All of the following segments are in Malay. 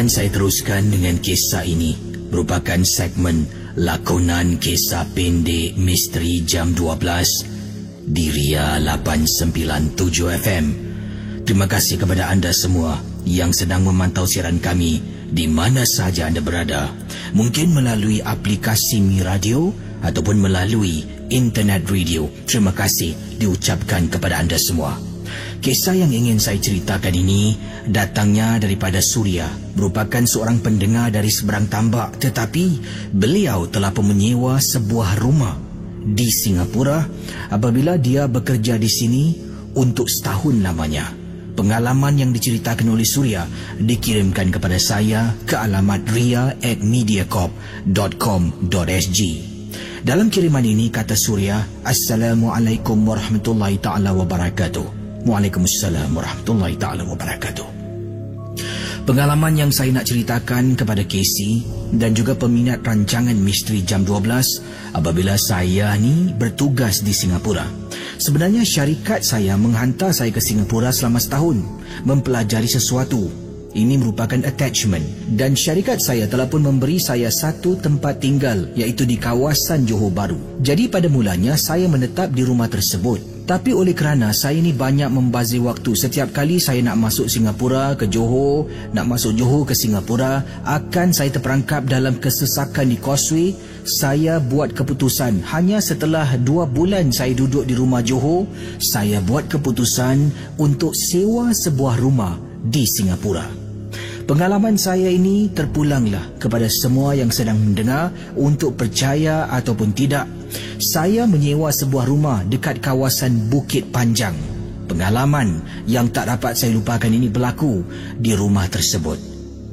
Akan saya teruskan dengan kisah ini. Merupakan segmen lakonan kisah pendek misteri jam 12 di Ria 897 FM. Terima kasih kepada anda semua yang sedang memantau siaran kami di mana sahaja anda berada. Mungkin melalui aplikasi Mi Radio ataupun melalui internet radio. Terima kasih diucapkan kepada anda semua. Kisah yang ingin saya ceritakan ini datangnya daripada Suria, merupakan seorang pendengar dari seberang tambak, tetapi beliau telah pun menyewa sebuah rumah di Singapura apabila dia bekerja di sini untuk setahun lamanya. Pengalaman yang diceritakan oleh Suria dikirimkan kepada saya ke alamat ria@mediacorp.com.sg. Dalam kiriman ini kata Suria, Assalamualaikum warahmatullahi ta'ala wabarakatuh. Waalaikumsalam warahmatullahi ta'ala wabarakatuh. Pengalaman yang saya nak ceritakan kepada Casey dan juga peminat rancangan misteri jam 12 apabila saya ni bertugas di Singapura. Sebenarnya syarikat saya menghantar saya ke Singapura selama setahun mempelajari sesuatu. Ini merupakan attachment dan syarikat saya telah pun memberi saya satu tempat tinggal iaitu di kawasan Johor Bahru. Jadi pada mulanya saya menetap di rumah tersebut. Tapi oleh kerana saya ni banyak membazir waktu, setiap kali saya nak masuk Singapura ke Johor, nak masuk Johor ke Singapura, akan saya terperangkap dalam kesesakan di Causeway. Saya buat keputusan, hanya setelah 2 bulan saya duduk di rumah Johor, saya buat keputusan untuk sewa sebuah rumah di Singapura. Pengalaman saya ini terpulanglah kepada semua yang sedang mendengar untuk percaya ataupun tidak. Saya menyewa sebuah rumah dekat kawasan Bukit Panjang. Pengalaman yang tak dapat saya lupakan ini berlaku di rumah tersebut.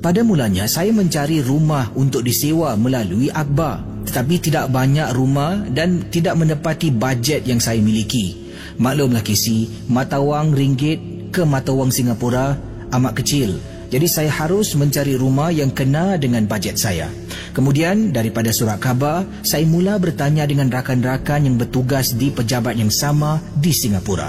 Pada mulanya saya mencari rumah untuk disewa melalui akhbar, tetapi tidak banyak rumah dan tidak menepati bajet yang saya miliki. Maklumlah Casey, mata wang ringgit ke mata wang Singapura amat kecil. Jadi saya harus mencari rumah yang kena dengan bajet saya. Kemudian daripada surat khabar, saya mula bertanya dengan rakan-rakan yang bertugas di pejabat yang sama di Singapura.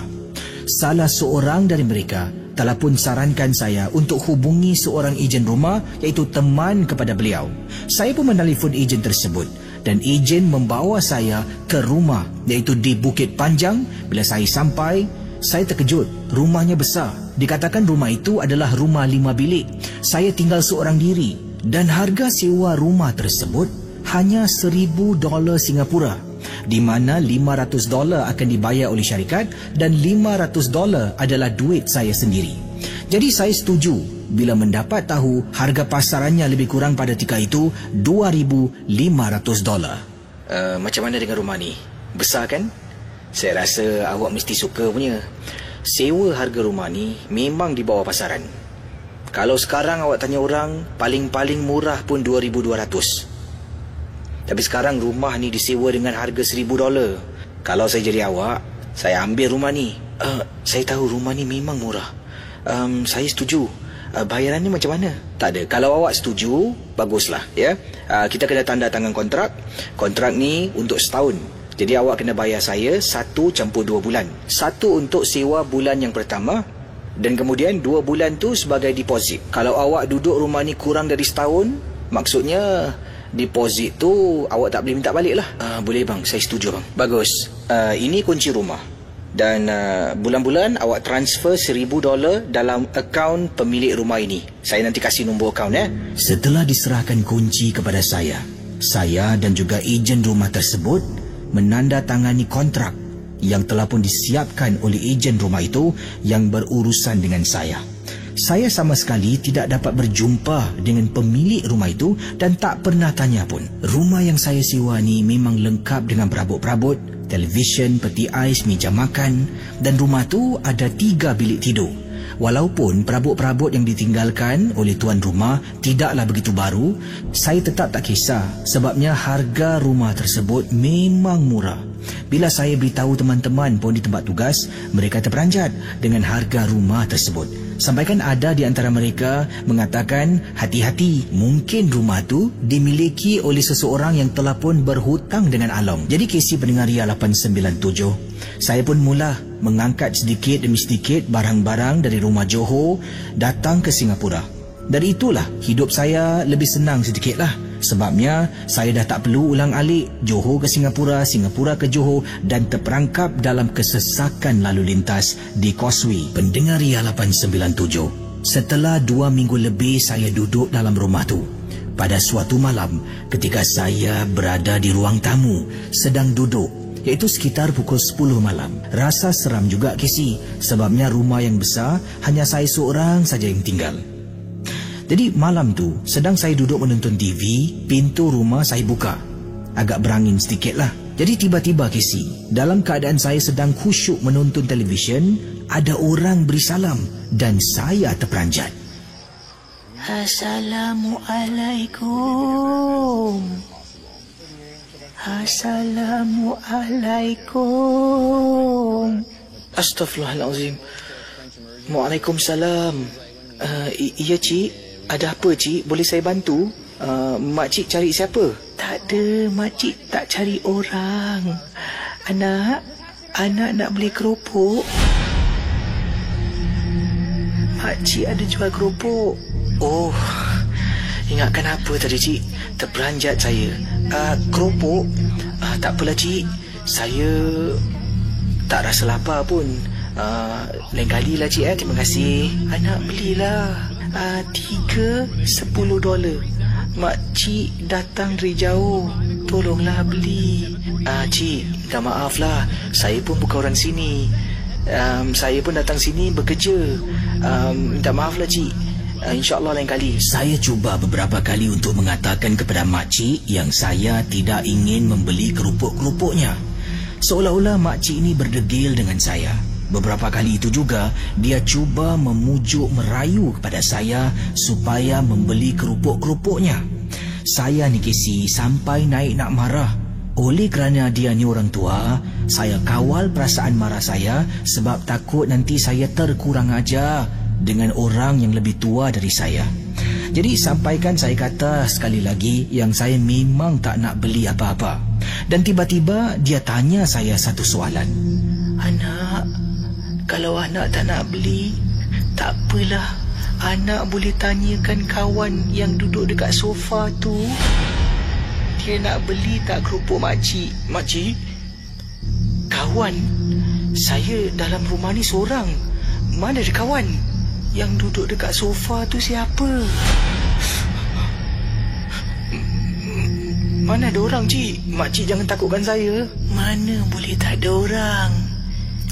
Salah seorang dari mereka telah pun sarankan saya untuk hubungi seorang ejen rumah iaitu teman kepada beliau. Saya pun menelefon ejen tersebut dan ejen membawa saya ke rumah iaitu di Bukit Panjang. Bila saya sampai, saya terkejut. Rumahnya besar. Dikatakan rumah itu adalah rumah 5 bilik. Saya tinggal seorang diri dan harga sewa rumah tersebut hanya $1,000 Singapura, di mana $500 akan dibayar oleh syarikat dan $500 adalah duit saya sendiri. Jadi saya setuju bila mendapat tahu harga pasarannya lebih kurang pada ketika itu $2,500. Macam mana dengan rumah ni? Besar kan? Saya rasa awak mesti suka punya. Sewa harga rumah ni memang di bawah pasaran. Kalau sekarang awak tanya orang, paling-paling murah pun $2,200. Tapi sekarang rumah ni disewa dengan harga $1,000. Kalau saya jadi awak, saya ambil rumah ni. Saya tahu rumah ni memang murah. Saya setuju. Bayaran ni macam mana? Tak ada. Kalau awak setuju, baguslah ya. Kita kena tanda tangan kontrak. Kontrak ni untuk setahun. Jadi awak kena bayar saya 1 campur 2 bulan. 1 untuk sewa bulan yang pertama dan kemudian 2 bulan tu sebagai deposit. Kalau awak duduk rumah ni kurang dari setahun, maksudnya deposit tu awak tak boleh minta balik lah. Boleh bang, saya setuju bang. Bagus. Ini kunci rumah. Dan bulan-bulan awak transfer $1,000 dalam akaun pemilik rumah ini. Saya nanti kasih nombor akaun ya. Setelah diserahkan kunci kepada saya dan juga ejen rumah tersebut menandatangani kontrak yang telah pun disiapkan oleh ejen rumah itu yang berurusan dengan saya. Saya sama sekali tidak dapat berjumpa dengan pemilik rumah itu dan tak pernah tanya pun. Rumah yang saya sewa ni memang lengkap dengan perabot-perabot, televisyen, peti ais, meja makan, dan rumah tu ada 3 bilik tidur. Walaupun perabot-perabot yang ditinggalkan oleh tuan rumah tidaklah begitu baru, saya tetap tak kisah sebabnya harga rumah tersebut memang murah. Bila saya beritahu teman-teman pun di tempat tugas, mereka terperanjat dengan harga rumah tersebut. Sampaikan ada di antara mereka mengatakan, hati-hati, mungkin rumah tu dimiliki oleh seseorang yang telah pun berhutang dengan Along. Jadi Casey pendengar Ria 897, saya pun mula mengangkat sedikit demi sedikit barang-barang dari rumah Johor datang ke Singapura. Dari itulah hidup saya lebih senang sedikitlah. Sebabnya saya dah tak perlu ulang-alik Johor ke Singapura, Singapura ke Johor dan terperangkap dalam kesesakan lalu lintas di Causeway. Pendengar Ria 897, setelah 2 minggu lebih saya duduk dalam rumah tu, pada suatu malam ketika saya berada di ruang tamu sedang duduk, iaitu sekitar pukul 10 malam. Rasa seram juga Casey, sebabnya rumah yang besar hanya saya seorang saja yang tinggal. Jadi malam tu sedang saya duduk menonton TV, pintu rumah saya buka. Agak berangin sedikit lah. Jadi tiba-tiba Casey, dalam keadaan saya sedang khusyuk menonton televisyen, ada orang beri salam dan saya terperanjat. Assalamualaikum. Assalamualaikum. Astaghfirullahalazim. Waalaikumsalam. Iya cik, ada apa cik? Boleh saya bantu? Makcik cari siapa? Tak ada, makcik tak cari orang. Anak nak beli keropok. Makcik ada jual keropok. Oh, ingatkan apa tadi cik? Terperanjat saya. Keropok? Tak apalah cik, saya tak rasa lapar pun. Lain kali lah cik. Terima kasih. Anak belilah. 3 $10. Makcik datang dari jauh, tolonglah beli. Cik, minta maaf lah, saya pun bukan orang sini. Saya pun datang sini bekerja. Minta maaf lah cik. InsyaAllah lain kali. Saya cuba beberapa kali untuk mengatakan kepada makcik yang saya tidak ingin membeli kerupuk-kerupuknya, seolah-olah makcik ini berdegil dengan saya. Beberapa kali itu juga dia cuba memujuk merayu kepada saya supaya membeli kerupuk-kerupuknya. Saya ni Casey sampai naik nak marah. Oleh kerana dia ni orang tua, saya kawal perasaan marah saya sebab takut nanti saya terkurang ajar dengan orang yang lebih tua dari saya. Jadi sampaikan saya kata sekali lagi yang saya memang tak nak beli apa-apa. Dan tiba-tiba dia tanya saya satu soalan. Anak, kalau anak tak nak beli, tak apalah. Anak boleh tanyakan kawan yang duduk dekat sofa tu. Dia nak beli tak kerupuk makcik? Makcik? Kawan? Saya dalam rumah ni seorang. Mana ada kawan? Yang duduk dekat sofa tu siapa? Mana ada orang cik? Makcik jangan takutkan saya. Mana boleh tak ada orang?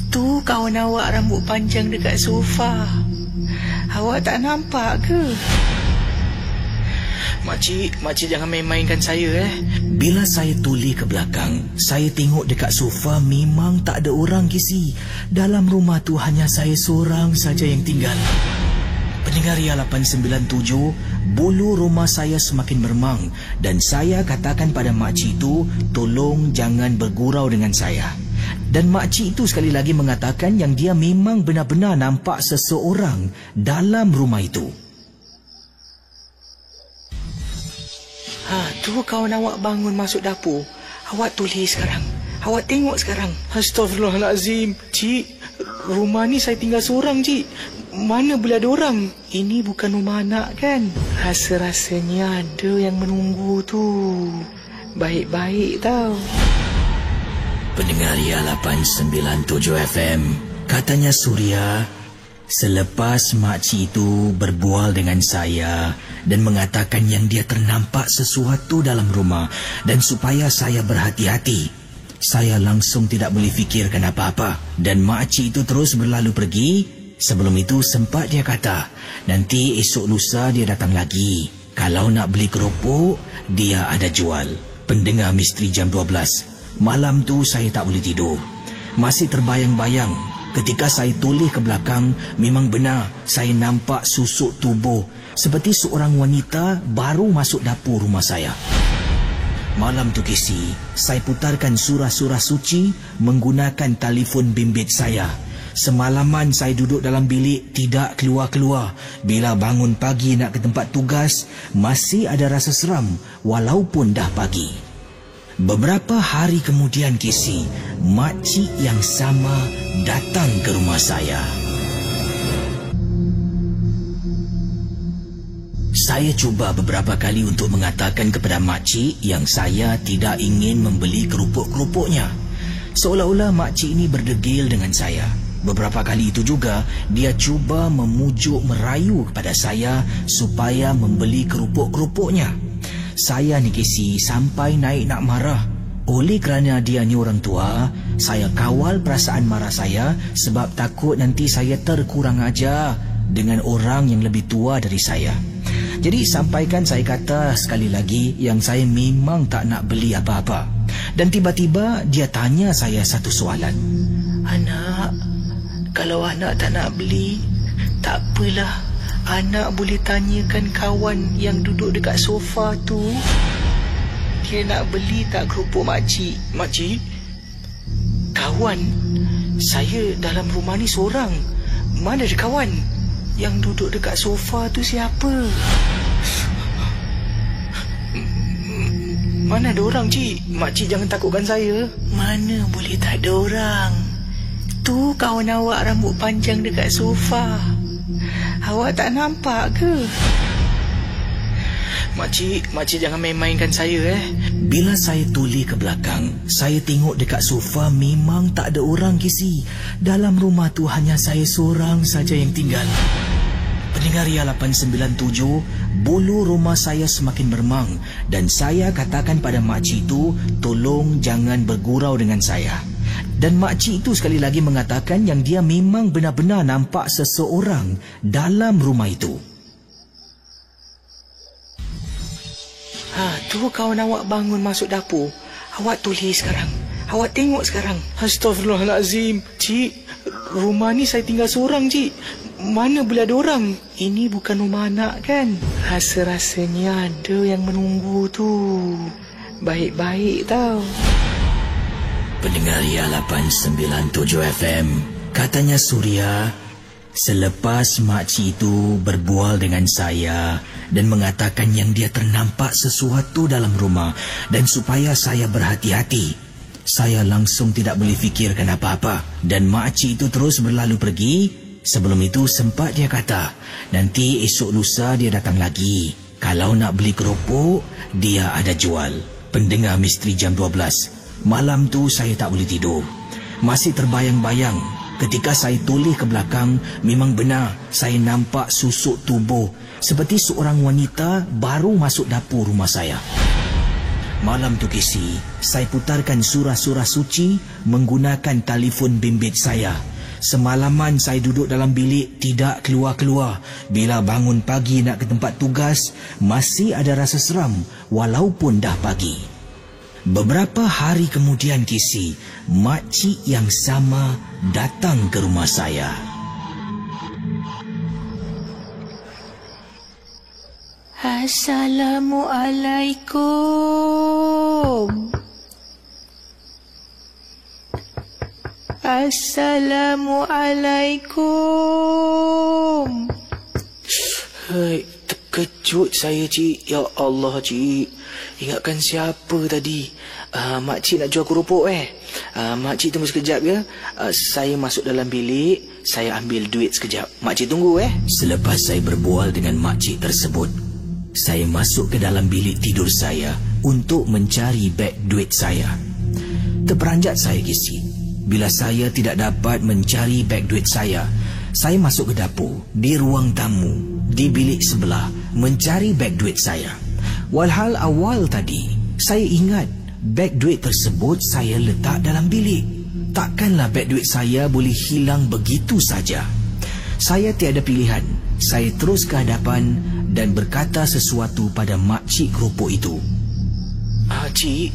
Tu kawan awak rambut panjang dekat sofa. Awak tak nampak ke? Makcik jangan main-mainkan saya Bila saya tuli ke belakang, saya tengok dekat sofa memang tak ada orang Casey. Dalam rumah tu hanya saya seorang saja yang tinggal. Pendengar Ria 897, bulu rumah saya semakin meremang dan saya katakan pada makcik itu, tolong jangan bergurau dengan saya. Dan makcik itu sekali lagi mengatakan yang dia memang benar-benar nampak seseorang dalam rumah itu. Tu kawan awak bangun masuk dapur. Awak tulis sekarang. Awak tengok sekarang. Astaghfirullahalazim. Cik, rumah ni saya tinggal seorang cik. Mana boleh ada orang? Ini bukan rumah anak kan? Rasa-rasanya ada yang menunggu tu. Baik-baik tau. Pendengar Ria 897 FM, katanya Suria, selepas makcik itu berbual dengan saya dan mengatakan yang dia ternampak sesuatu dalam rumah dan supaya saya berhati-hati, saya langsung tidak boleh fikirkan apa-apa dan makcik itu terus berlalu pergi. Sebelum itu sempat dia kata, nanti esok lusa dia datang lagi. Kalau nak beli keropok, dia ada jual. Pendengar misteri jam 12. Malam tu saya tak boleh tidur. Masih terbayang-bayang. Ketika saya toleh ke belakang, memang benar saya nampak susuk tubuh seperti seorang wanita baru masuk dapur rumah saya. Malam tu Casey, saya putarkan surah-surah suci menggunakan telefon bimbit saya. Semalaman saya duduk dalam bilik tidak keluar-keluar. Bila bangun pagi nak ke tempat tugas, masih ada rasa seram walaupun dah pagi. Beberapa hari kemudian Casey, makcik yang sama datang ke rumah saya. Saya cuba beberapa kali untuk mengatakan kepada makcik yang saya tidak ingin membeli kerupuk-kerupuknya. Seolah-olah makcik ini berdegil dengan saya. Beberapa kali itu juga dia cuba memujuk merayu kepada saya supaya membeli kerupuk-kerupuknya. Saya ni Casey sampai naik nak marah. Oleh kerana dia ni orang tua, saya kawal perasaan marah saya sebab takut nanti saya terkurang ajar dengan orang yang lebih tua dari saya. Jadi sampaikan saya kata sekali lagi yang saya memang tak nak beli apa-apa. Dan tiba-tiba dia tanya saya satu soalan. Anak, kalau anak tak nak beli, tak apalah. Anak boleh tanyakan kawan yang duduk dekat sofa tu. Dia nak beli tak kerupuk makcik? Makcik? Kawan? Saya dalam rumah ni seorang. Mana ada kawan? Yang duduk dekat sofa tu siapa? Mana ada orang, cik? Makcik jangan takutkan saya. Mana boleh tak ada orang? Tu kawan awak rambut panjang dekat sofa. Awak tak nampak ke? Makcik jangan main-mainkan saya Bila saya tuli ke belakang, saya tengok dekat sofa memang tak ada orang, Kisi. Dalam rumah tu hanya saya seorang saja yang tinggal. Pendengar Ria 897, bulu rumah saya semakin bermang dan saya katakan pada makcik itu, tolong jangan bergurau dengan saya. Dan makcik itu sekali lagi mengatakan yang dia memang benar-benar nampak seseorang dalam rumah itu. Tu kawan awak bangun masuk dapur. Awak tulis sekarang. Awak tengok sekarang. Astaghfirullahalazim. Cik, rumah ni saya tinggal seorang, cik. Mana boleh ada orang? Ini bukan rumah anak kan? Rasa-rasanya ada yang menunggu tu. Baik-baik tau. Pendengar Ria 897 FM, katanya Suria, selepas makcik itu berbual dengan saya dan mengatakan yang dia ternampak sesuatu dalam rumah dan supaya saya berhati-hati, saya langsung tidak boleh fikirkan apa-apa dan makcik itu terus berlalu pergi. Sebelum itu sempat dia kata, nanti esok lusa dia datang lagi. Kalau nak beli kerupuk, dia ada jual. Pendengar misteri jam 12. Malam tu saya tak boleh tidur. Masih terbayang-bayang. Ketika saya toleh ke belakang, memang benar saya nampak susuk tubuh seperti seorang wanita baru masuk dapur rumah saya. Malam tu Kisi, saya putarkan surah-surah suci menggunakan telefon bimbit saya. Semalaman saya duduk dalam bilik tidak keluar-keluar. Bila bangun pagi nak ke tempat tugas, masih ada rasa seram walaupun dah pagi. Beberapa hari kemudian Kisi, makcik yang sama datang ke rumah saya. Assalamualaikum. Assalamualaikum. Hei, terkejut saya, cik. Ya Allah, cik. Ingatkan siapa tadi? Makcik nak jual kerupuk makcik tunggu sekejap ya. Saya masuk dalam bilik, saya ambil duit sekejap. Makcik tunggu Selepas saya berbual dengan makcik tersebut, saya masuk ke dalam bilik tidur saya untuk mencari beg duit saya. Terperanjat saya Kisi. Bila saya tidak dapat mencari beg duit saya masuk ke dapur, di ruang tamu, di bilik sebelah mencari beg duit saya. Walhal awal tadi, saya ingat beg duit tersebut saya letak dalam bilik. Takkanlah beg duit saya boleh hilang begitu saja. Saya tiada pilihan. Saya terus ke hadapan dan berkata sesuatu pada makcik kerupuk itu. Cik,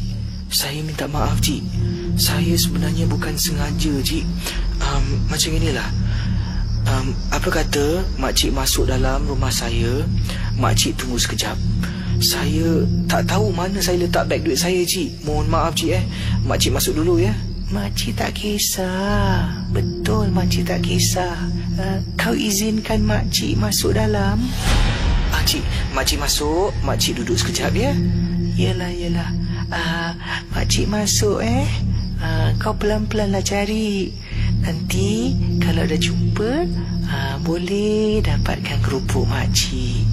saya minta maaf, cik. Saya sebenarnya bukan sengaja, cik. Macam inilah. Apa kata makcik masuk dalam rumah saya, makcik tunggu sekejap. Saya tak tahu mana saya letak beg duit saya, cik. Mohon maaf, cik Makcik masuk dulu ya. Makcik tak kisah. Betul, makcik tak kisah. Kau izinkan makcik masuk dalam? Cik, makcik masuk. Makcik duduk sekejap ya. Yelah. Makcik masuk kau pelan-pelanlah cari. Nanti kalau dah jumpa, boleh dapatkan kerupuk makcik.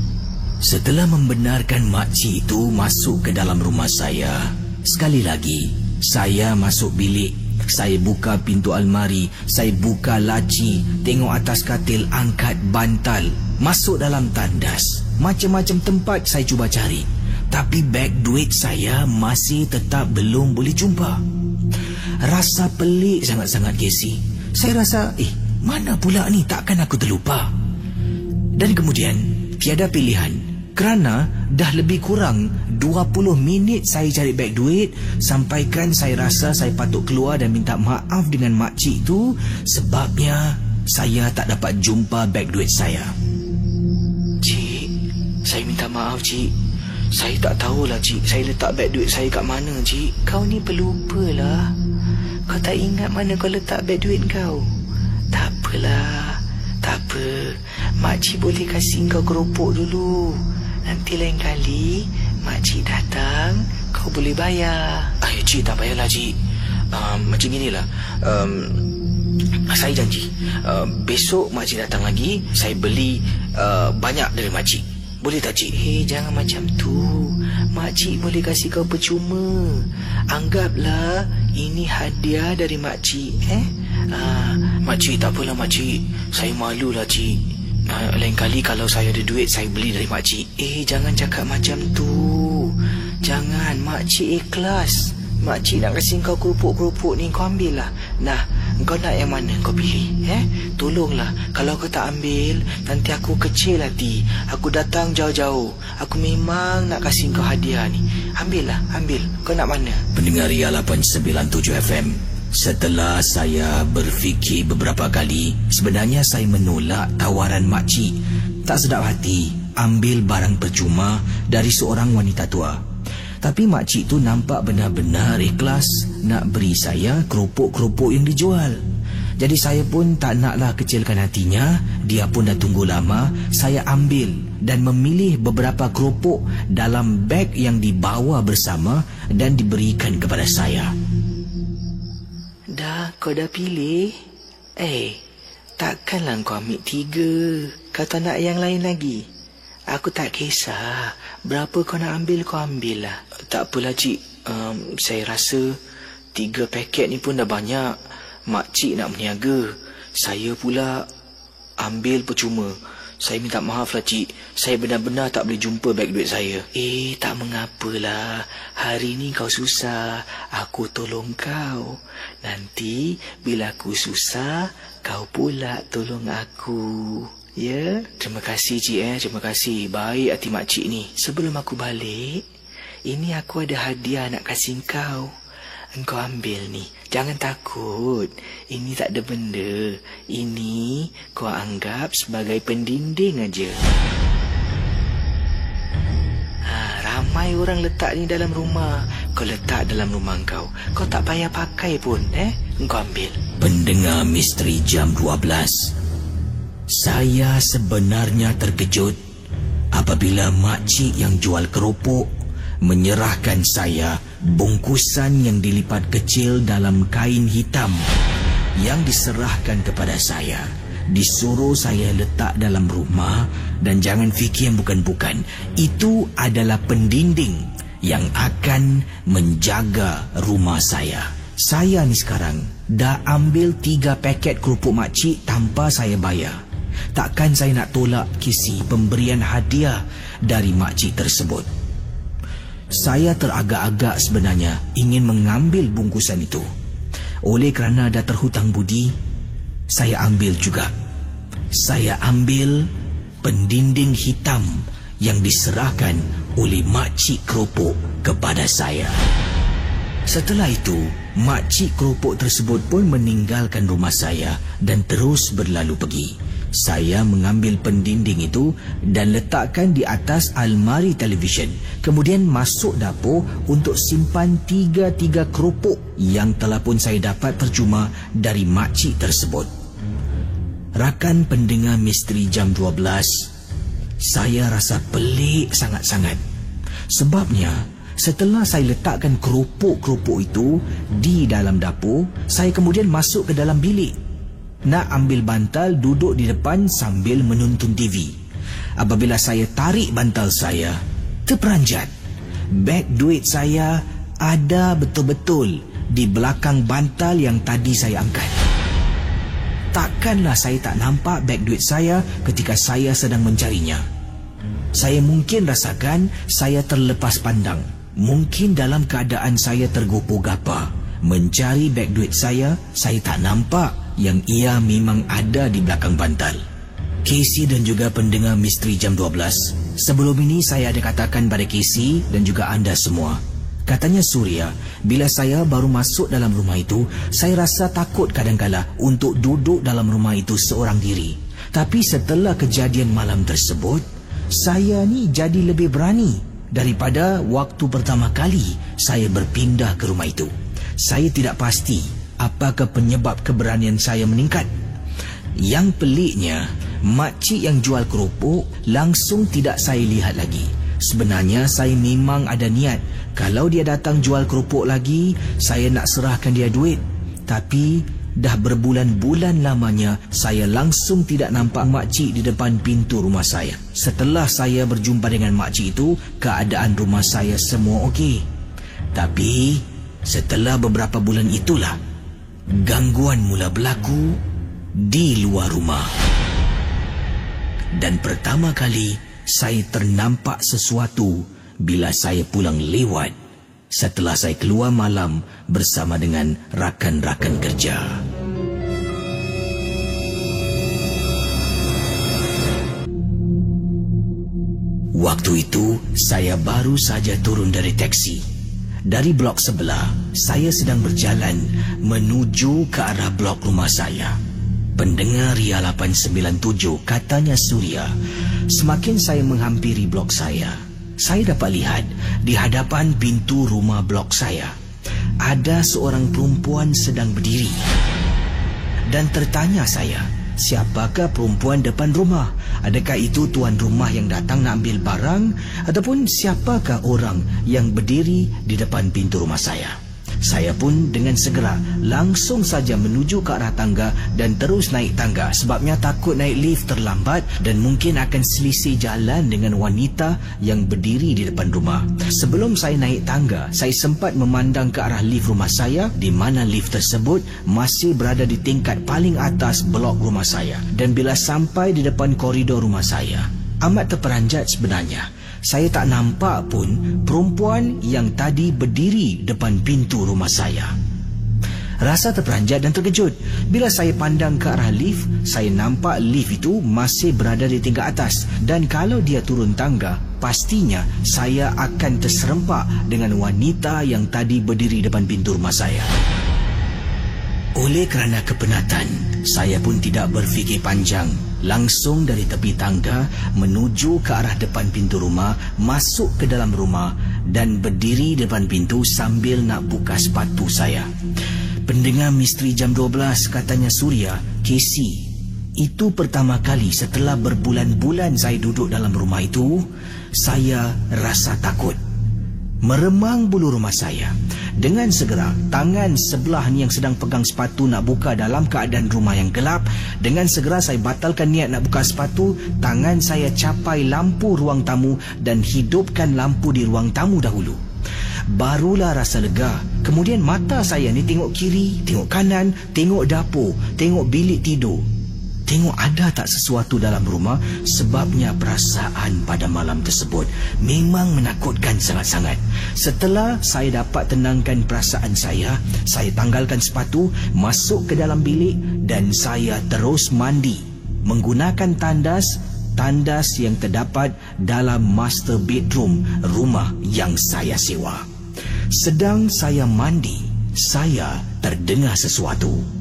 Setelah membenarkan makcik itu masuk ke dalam rumah saya, sekali lagi saya masuk bilik. Saya buka pintu almari, saya buka laci, tengok atas katil, angkat bantal, masuk dalam tandas. Macam-macam tempat saya cuba cari, tapi beg duit saya masih tetap belum boleh jumpa. Rasa pelik sangat-sangat, Casey. Saya rasa, mana pula ni, takkan aku terlupa. Dan kemudian tiada pilihan, kerana dah lebih kurang 20 minit saya cari beg duit, sampaikan saya rasa saya patut keluar dan minta maaf dengan makcik tu sebabnya saya tak dapat jumpa beg duit saya. Cik, saya minta maaf, Cik. Saya tak tahulah, Cik, saya letak beg duit saya kat mana, Cik. Kau ni pelupa lah. Kau tak ingat mana kau letak beg duit kau? Tak apalah, tak apa. Makcik boleh kasih kau keropok dulu. Nanti lain kali makcik datang, kau boleh bayar. Cik, tak payahlah, Cik. Macam inilah, saya janji besok makcik datang lagi, saya beli banyak dari makcik. Boleh tak, Cik? Jangan macam tu. Makcik boleh kasih kau percuma. Anggaplah ini hadiah dari makcik. Makcik, tak apalah, makcik. Saya malulah, Cik. Lain kali kalau saya ada duit, saya beli dari makcik. Jangan cakap macam tu. Jangan, makcik ikhlas. Makcik nak kasih kau keropok-keropok ni, kau ambil lah. Nah, kau nak yang mana kau pilih? Tolonglah. Kalau kau tak ambil, nanti aku kecil hati. Aku datang jauh-jauh. Aku memang nak kasih kau hadiah ni. Ambil lah, ambil. Kau nak mana? Pendengar Ria 897 FM, setelah saya berfikir beberapa kali, sebenarnya saya menolak tawaran makcik. Tak sedap hati ambil barang percuma dari seorang wanita tua. Tapi makcik tu nampak benar-benar ikhlas nak beri saya keropok-keropok yang dijual. Jadi saya pun tak naklah kecilkan hatinya. Dia pun dah tunggu lama. Saya ambil dan memilih beberapa keropok dalam beg yang dibawa bersama dan diberikan kepada saya. Dah, kau dah pilih? Takkanlah kau ambil 3. Kau tak nak yang lain lagi? Aku tak kisah. Berapa kau nak ambil, kau ambil lah. Tak apalah, Cik. Saya rasa 3 paket ni pun dah banyak. Makcik nak berniaga, saya pula ambil percuma. Saya minta maaf lah, Cik. Saya benar-benar tak boleh jumpa beg duit saya. Tak mengapalah. Hari ni kau susah, aku tolong kau. Nanti bila aku susah, kau pula tolong aku. Ya? Terima kasih, Cik. Terima kasih. Baik hati makcik ni. Sebelum aku balik, ini aku ada hadiah nak kasih kau. Engkau ambil ni. Jangan takut. Ini tak ada benda. Ini kau anggap sebagai pendinding aja. Ramai orang letak ni dalam rumah. Kau letak dalam rumah kau. Kau tak payah pakai pun. Engkau ambil. Pendengar Misteri Jam 12. Saya sebenarnya terkejut apabila makcik yang jual keropok menyerahkan saya bungkusan yang dilipat kecil dalam kain hitam yang diserahkan kepada saya. Disuruh saya letak dalam rumah dan jangan fikir yang bukan-bukan. Itu adalah pendinding yang akan menjaga rumah saya. Saya ni sekarang dah ambil 3 paket kerupuk makcik tanpa saya bayar. Takkan saya nak tolak kisi pemberian hadiah dari makcik tersebut. Saya teragak-agak sebenarnya ingin mengambil bungkusan itu. Oleh kerana dah terhutang budi, saya ambil juga. Saya ambil pendinding hitam yang diserahkan oleh makcik keropok kepada saya. Setelah itu, makcik keropok tersebut pun meninggalkan rumah saya dan terus berlalu pergi. Saya mengambil pendinding itu dan letakkan di atas almari televisyen. Kemudian masuk dapur untuk simpan 3 keropok yang telah pun saya dapat percuma dari makcik tersebut. Rakan pendengar Misteri Jam 12, saya rasa pelik sangat-sangat. Sebabnya, setelah saya letakkan keropok-keropok itu di dalam dapur, saya kemudian masuk ke dalam bilik. Nak ambil bantal, duduk di depan sambil menonton TV. Apabila saya tarik bantal saya, terperanjat. Beg duit saya ada betul-betul di belakang bantal yang tadi saya angkat. Takkanlah saya tak nampak beg duit saya ketika saya sedang mencarinya. Saya mungkin rasakan saya terlepas pandang. Mungkin dalam keadaan saya tergopoh gapa mencari beg duit saya tak nampak yang ia memang ada di belakang bantal. Casey dan juga pendengar Misteri Jam 12, sebelum ini saya ada katakan pada Casey dan juga anda semua. Katanya Surya, bila saya baru masuk dalam rumah itu, saya rasa takut kadangkala untuk duduk dalam rumah itu seorang diri. Tapi setelah kejadian malam tersebut, saya ni jadi lebih berani daripada waktu pertama kali saya berpindah ke rumah itu. Saya tidak pasti apakah penyebab keberanian saya meningkat. Yang peliknya, makcik yang jual keropok langsung tidak saya lihat lagi. Sebenarnya saya memang ada niat, kalau dia datang jual keropok lagi, saya nak serahkan dia duit. Tapi dah berbulan-bulan lamanya saya langsung tidak nampak makcik di depan pintu rumah saya. Setelah saya berjumpa dengan makcik itu, keadaan rumah saya semua okey. Tapi setelah beberapa bulan itulah gangguan mula berlaku di luar rumah. Dan pertama kali saya ternampak sesuatu bila saya pulang lewat setelah saya keluar malam bersama dengan rakan-rakan kerja. Waktu itu saya baru saja turun dari teksi. Dari blok sebelah, saya sedang berjalan menuju ke arah blok rumah saya. Pendengar Ria 897, katanya Surya, semakin saya menghampiri blok saya dapat lihat di hadapan pintu rumah blok saya ada seorang perempuan sedang berdiri. Dan tertanya saya, siapakah perempuan depan rumah? Adakah itu tuan rumah yang datang nak ambil barang, ataupun siapakah orang yang berdiri di depan pintu rumah saya? Saya pun dengan segera langsung saja menuju ke arah tangga dan terus naik tangga, sebabnya takut naik lift terlambat dan mungkin akan selisih jalan dengan wanita yang berdiri di depan rumah. Sebelum saya naik tangga, saya sempat memandang ke arah lift rumah saya, di mana lift tersebut masih berada di tingkat paling atas blok rumah saya. Dan bila sampai di depan koridor rumah saya, amat terperanjat sebenarnya. Saya tak nampak pun perempuan yang tadi berdiri depan pintu rumah saya. Rasa terperanjat dan terkejut. Bila saya pandang ke arah lift, saya nampak lift itu masih berada di tingkat atas. Dan kalau dia turun tangga, pastinya saya akan terserempak dengan wanita yang tadi berdiri depan pintu rumah saya. Oleh kerana kepenatan, saya pun tidak berfikir panjang. Langsung dari tepi tangga menuju ke arah depan pintu rumah, masuk ke dalam rumah dan berdiri depan pintu sambil nak buka sepatu saya. Pendengar Misteri Jam 12, katanya Surya, Casey, itu pertama kali setelah berbulan-bulan saya duduk dalam rumah itu, saya rasa takut. Meremang bulu rumah saya. Dengan segera, tangan sebelah ni yang sedang pegang sepatu nak buka dalam keadaan rumah yang gelap. Dengan segera saya batalkan niat nak buka sepatu. Tangan saya capai lampu ruang tamu dan hidupkan lampu di ruang tamu dahulu. Barulah rasa lega. Kemudian mata saya ni tengok kiri, tengok kanan, tengok dapur, tengok bilik tidur. Tengok ada tak sesuatu dalam rumah, sebabnya perasaan pada malam tersebut memang menakutkan sangat-sangat. Setelah saya dapat tenangkan perasaan saya tanggalkan sepatu, masuk ke dalam bilik dan saya terus mandi menggunakan tandas yang terdapat dalam master bedroom rumah yang saya sewa. Sedang saya mandi, saya terdengar sesuatu.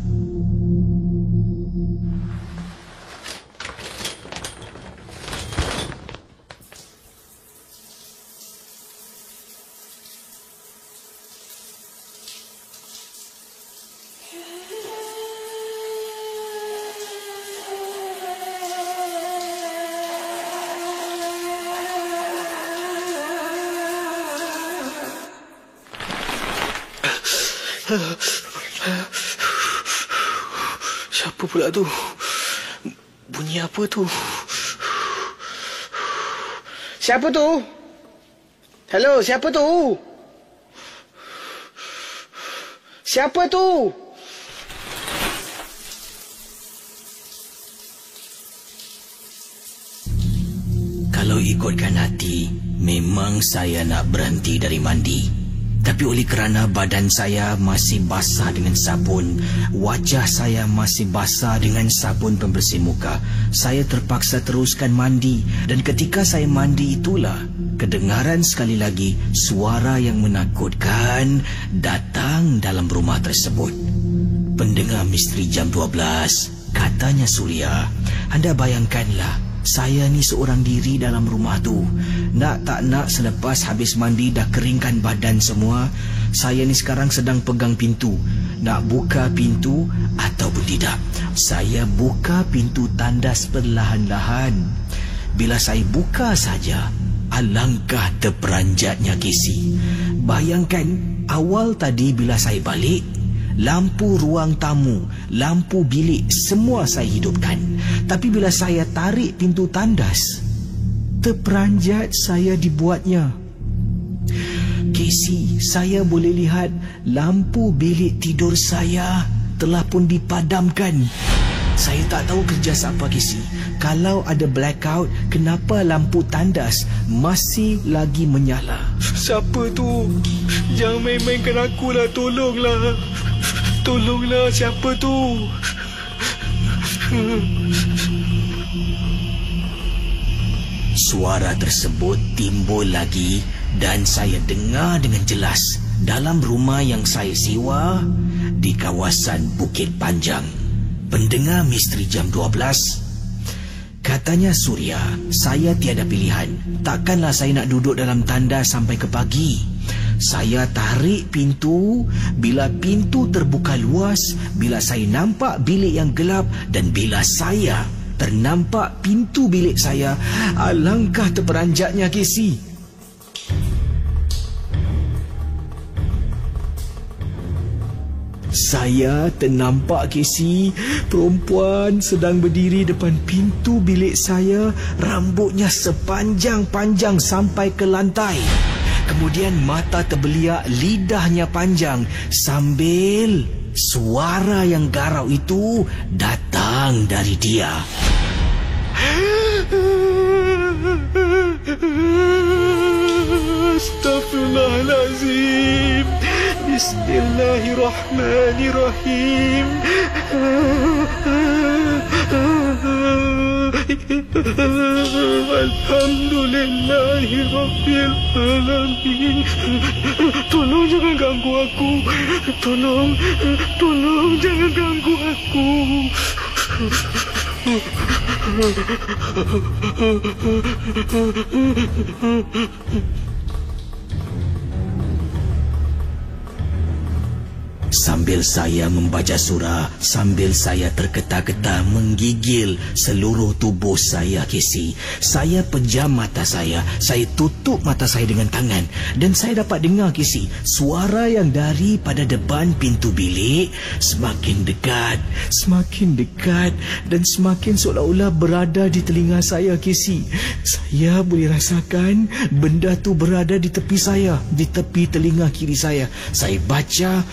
Siapa pula tu? Bunyi apa tu? Siapa tu? Hello, siapa tu? Siapa tu? Kalau ikutkan hati, memang saya nak berhenti dari mandi. Tapi oleh kerana badan saya masih basah dengan sabun, wajah saya masih basah dengan sabun pembersih muka, saya terpaksa teruskan mandi. Dan ketika saya mandi itulah kedengaran sekali lagi suara yang menakutkan datang dalam rumah tersebut. Pendengar Misteri Jam 12, katanya Suria, anda bayangkanlah, saya ni seorang diri dalam rumah tu. Nak tak nak selepas habis mandi dah keringkan badan semua, saya ni sekarang sedang pegang pintu. Nak buka pintu ataupun tidak, saya buka pintu tandas perlahan-lahan. Bila saya buka saja, alangkah terperanjatnya Casey. Bayangkan, awal tadi bila saya balik, lampu ruang tamu, lampu bilik semua saya hidupkan. Tapi bila saya tarik pintu tandas, terperanjat saya dibuatnya. Casey, saya boleh lihat lampu bilik tidur saya telah pun dipadamkan. Saya tak tahu kerja siapa Casey. Kalau ada blackout, kenapa lampu tandas masih lagi menyala? Siapa tu? Jangan main-mainkan aku lah, tolonglah. Tolonglah, siapa tu? Suara tersebut timbul lagi dan saya dengar dengan jelas dalam rumah yang saya sewa di kawasan Bukit Panjang. Pendengar Misteri Jam 12, katanya Suria, saya tiada pilihan. Takkanlah saya nak duduk dalam tandas sampai ke pagi. Saya tarik pintu. Bila pintu terbuka luas, bila saya nampak bilik yang gelap dan bila saya ternampak pintu bilik saya, alangkah terperanjatnya Casey. Saya ternampak Casey, perempuan sedang berdiri depan pintu bilik saya, rambutnya sepanjang-panjang sampai ke lantai. Kemudian mata terbeliak, lidahnya panjang, sambil suara yang garau itu datang dari dia. Astaghfirullahalazim. Bismillahirrahmanirrahim. Alhamdulillahirrabbilalamin. Tolong jangan ganggu aku. Tolong jangan ganggu aku. Sambil saya membaca surah, sambil saya tergeta-geta menggigil seluruh tubuh saya Casey. Saya pejam mata saya tutup mata saya dengan tangan. Dan saya dapat dengar Casey, suara yang daripada depan pintu bilik semakin dekat dan semakin seolah-olah berada di telinga saya Casey. Saya boleh rasakan benda tu berada di tepi saya, di tepi telinga kiri saya. Saya baca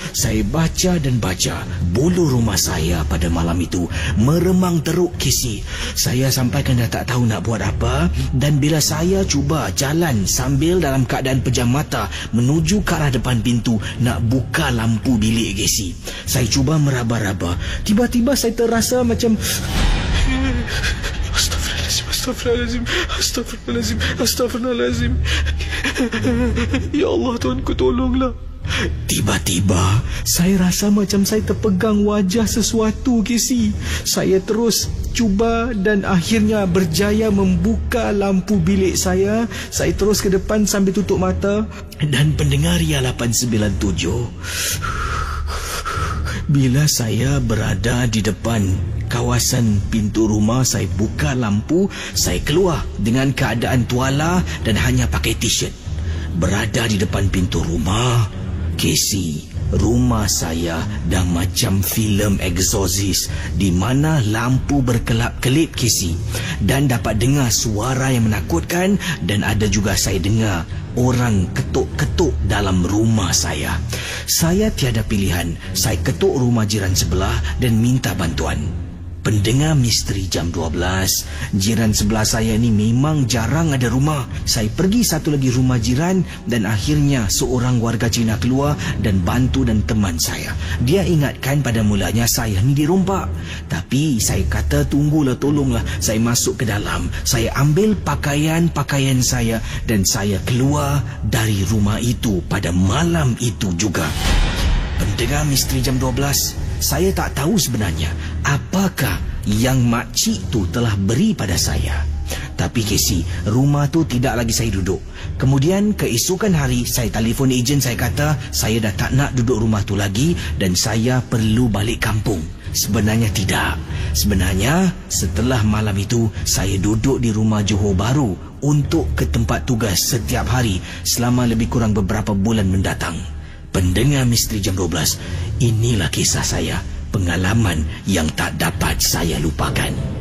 dan baca. Bulu rumah saya pada malam itu meremang teruk Casey. Saya sampai kan dah tak tahu nak buat apa. Dan bila saya cuba jalan sambil dalam keadaan pejam mata menuju ke arah depan pintu nak buka lampu bilik Casey, saya cuba meraba-raba. Tiba-tiba saya terasa macam Astaghfirullahalazim. Ya Allah, Tuhanku, tolonglah. Tiba-tiba saya rasa macam saya terpegang wajah sesuatu Casey. Saya terus cuba dan akhirnya berjaya membuka lampu bilik saya. Saya terus ke depan sambil tutup mata. Dan pendengar Ria 897, bila saya berada di depan kawasan pintu rumah, saya buka lampu, saya keluar dengan keadaan tuala dan hanya pakai t-shirt. Berada di depan pintu rumah Casey, rumah saya dah macam filem Exorcist di mana lampu berkelap-kelip Casey, dan dapat dengar suara yang menakutkan, dan ada juga saya dengar orang ketuk-ketuk dalam rumah saya. Saya tiada pilihan. Saya ketuk rumah jiran sebelah dan minta bantuan. Pendengar misteri jam 12, jiran sebelah saya ni memang jarang ada rumah. Saya pergi satu lagi rumah jiran dan akhirnya seorang warga Cina keluar dan bantu dan teman saya. Dia ingatkan pada mulanya saya ni dirompak. Tapi saya kata tunggulah, tolonglah. Saya masuk ke dalam. Saya ambil pakaian-pakaian saya dan saya keluar dari rumah itu pada malam itu juga. Pendengar misteri jam 12, saya tak tahu sebenarnya apakah yang makcik tu telah beri pada saya. Tapi Casey, rumah tu tidak lagi saya duduk. Kemudian keesokan hari saya telefon ejen, saya kata saya dah tak nak duduk rumah tu lagi dan saya perlu balik kampung. Sebenarnya tidak. Sebenarnya setelah malam itu saya duduk di rumah Johor Bahru untuk ke tempat tugas setiap hari selama lebih kurang beberapa bulan mendatang. Pendengar misteri jam 12, inilah kisah saya, pengalaman yang tak dapat saya lupakan.